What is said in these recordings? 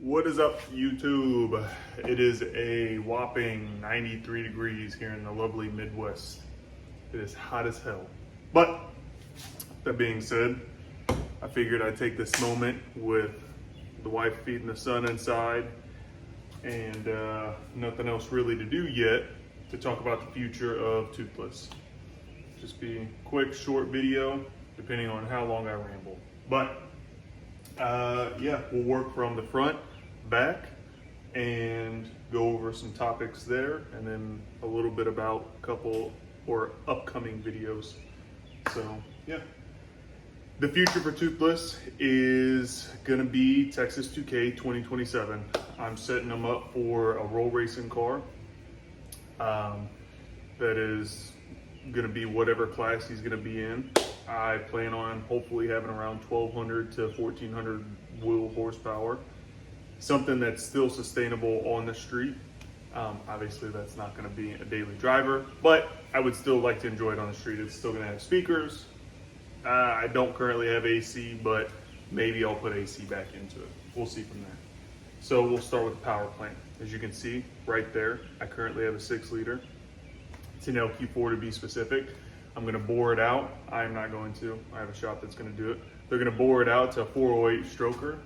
What is up, YouTube? It is a whopping 93 degrees here in the lovely Midwest. It is hot as hell. But that being said, I figured I'd take this moment with the wife feeding the son inside and nothing else really to do yet to talk about the future of Toothless. Just be a quick, short video, depending on how long I ramble. But yeah, we'll work from the front, back, and go over some topics there, and then a little bit about a couple or upcoming videos. So yeah, the future for Toothless is gonna be Texas 2K 2027. I'm setting them up for a roll racing car that is gonna be whatever class he's gonna be in. I plan on hopefully having around 1200 to 1400 wheel horsepower, something that's still sustainable on the street. Obviously that's not gonna be a daily driver, but I would still like to enjoy it on the street. It's still gonna have speakers. I don't currently have AC, but maybe I'll put AC back into it. We'll see from there. So we'll start with the power plant. As you can see right there, I currently have a 6-liter. It's an LQ4 to be specific. I'm gonna bore it out. I'm not going to. I have a shop that's gonna do it. They're gonna bore it out to a 408 stroker,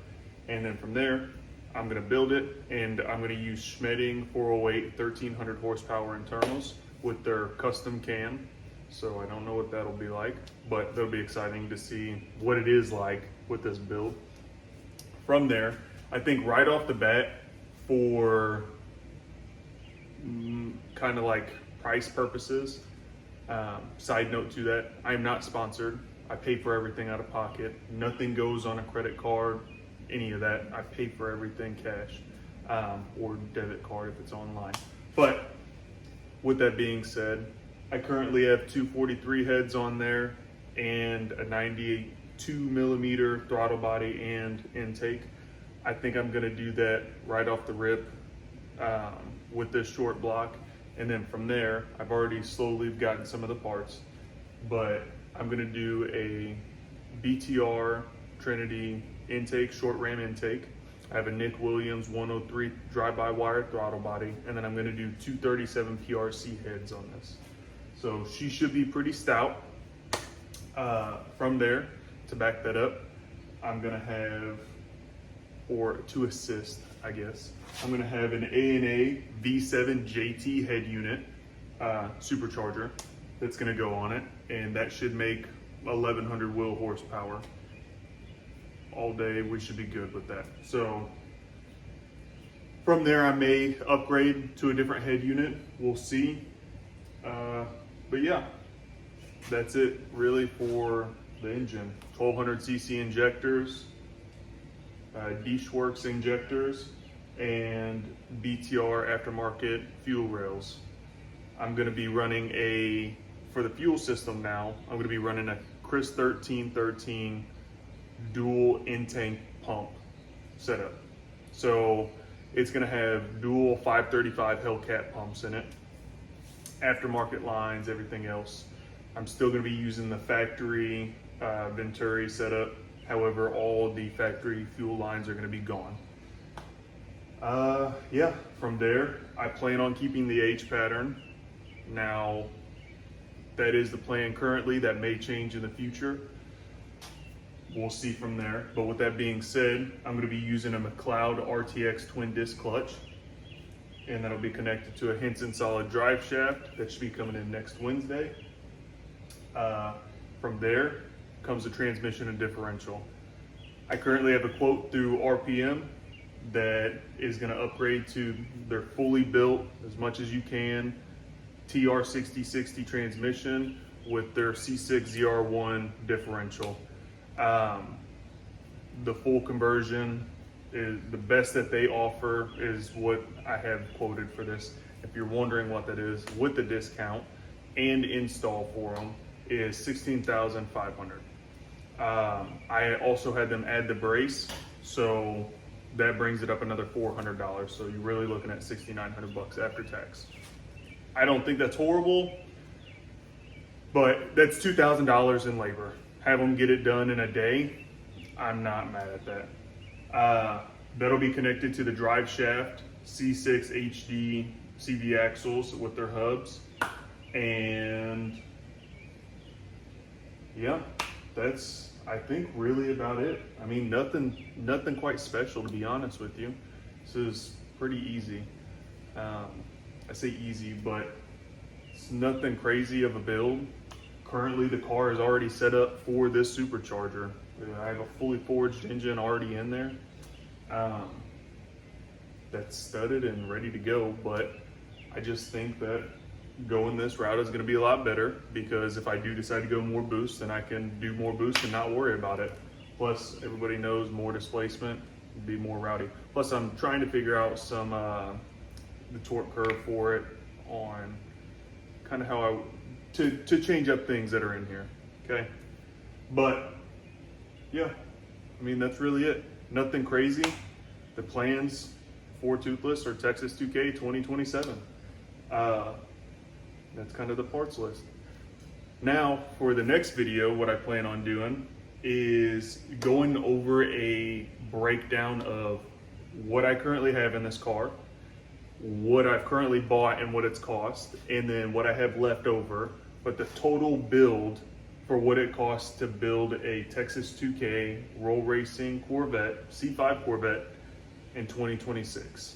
and then from there, I'm gonna build it, and I'm gonna use Schmedding 408 1300 horsepower internals with their custom cam. So I don't know what that'll be like, but that'll be exciting to see what it is like with this build. From there, I think right off the bat, for kind of like price purposes, side note to that, I am not sponsored. I pay for everything out of pocket. Nothing goes on a credit card, any of that. I pay for everything cash, or debit card if it's online. But with that being said, I currently have 243 heads on there and a 92 millimeter throttle body and intake. I think I'm gonna do that right off the rip with this short block. And then from there, I've already slowly gotten some of the parts, but I'm gonna do a BTR Trinity intake, short ram intake. I have a Nick Williams 103 drive-by-wire throttle body, and then I'm gonna do 237 PRC heads on this. So she should be pretty stout. From there, to back that up, I'm gonna have, or to assist, I guess, I'm gonna have an A&A V7 JT head unit, supercharger, that's gonna go on it, and that should make 1100 wheel horsepower. All day, we should be good with that. So from there, I may upgrade to a different head unit, we'll see. But yeah, that's it really for the engine. 1200cc injectors, Works injectors, and BTR aftermarket fuel rails. I'm gonna be running for the fuel system now, I'm gonna be running a Chris 1313 dual in-tank pump setup. So it's gonna have dual 535 Hellcat pumps in it, aftermarket lines, everything else. I'm still gonna be using the factory Venturi setup. However, all the factory fuel lines are gonna be gone. Yeah, from there, I plan on keeping the H pattern. Now, that is the plan currently. That may change in the future. We'll see from there. But with that being said, I'm gonna be using a McLeod RTX twin disc clutch, and that'll be connected to a Henson solid drive shaft that should be coming in next Wednesday. From there comes the transmission and differential. I currently have a quote through RPM that is gonna upgrade to their fully built, as much as you can, TR6060 transmission with their C6 ZR1 differential. The full conversion is the best that they offer, is what I have quoted for this. If you're wondering what that is, with the discount and install for them, is $16,500. I also had them add the brace, so that brings it up another $400. So you're really looking at $6,900 after tax. I don't think that's horrible, but that's $2,000 in labor. Have them get it done in a day. I'm not mad at that. That'll be connected to the drive shaft, C6 HD CV axles with their hubs. And yeah, that's, I think, really about it. I mean, nothing quite special, to be honest with you. This is pretty easy. I say easy, but it's nothing crazy of a build. Currently, the car is already set up for this supercharger. I have a fully forged engine already in there. That's studded and ready to go, but I just think that going this route is going to be a lot better, because if I do decide to go more boost, then I can do more boost and not worry about it. Plus, everybody knows more displacement would be more rowdy. Plus, I'm trying to figure out some the torque curve for it on kind of how to change up things that are in here. Okay, but yeah, I mean, that's really it. Nothing crazy. The plans for Toothless are Texas 2K 2027. That's kind of the parts list. Now, for the next video, what I plan on doing is going over a breakdown of what I currently have in this car, what I've currently bought and what it's cost, and then what I have left over, but the total build for what it costs to build a Texas 2K roll racing Corvette, C5 Corvette in 2026.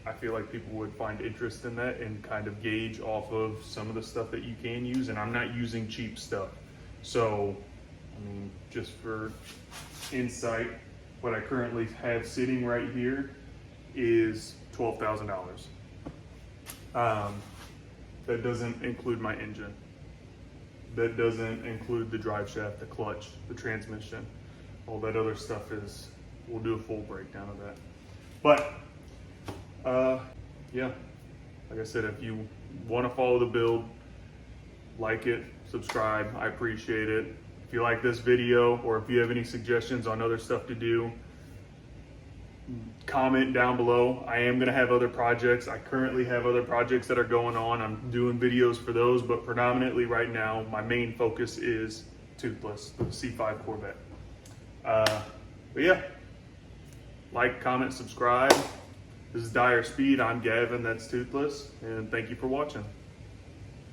I feel like people would find interest in that and kind of gauge off of some of the stuff that you can use, and I'm not using cheap stuff. So, I mean, just for insight, what I currently have sitting right here is $12,000. That doesn't include my engine. That doesn't include the drive shaft, the clutch, the transmission. All that other stuff is, we'll do a full breakdown of that. But, yeah, like I said, if you want to follow the build, like it, subscribe, I appreciate it. If you like this video, or if you have any suggestions on other stuff to do, comment down below. I am going to have other projects. I currently have other projects that are going on. I'm doing videos for those, but predominantly right now, my main focus is Toothless, the C5 Corvette. But yeah, like, comment, subscribe. This is Dire Speed. I'm Gavin, that's Toothless, and thank you for watching.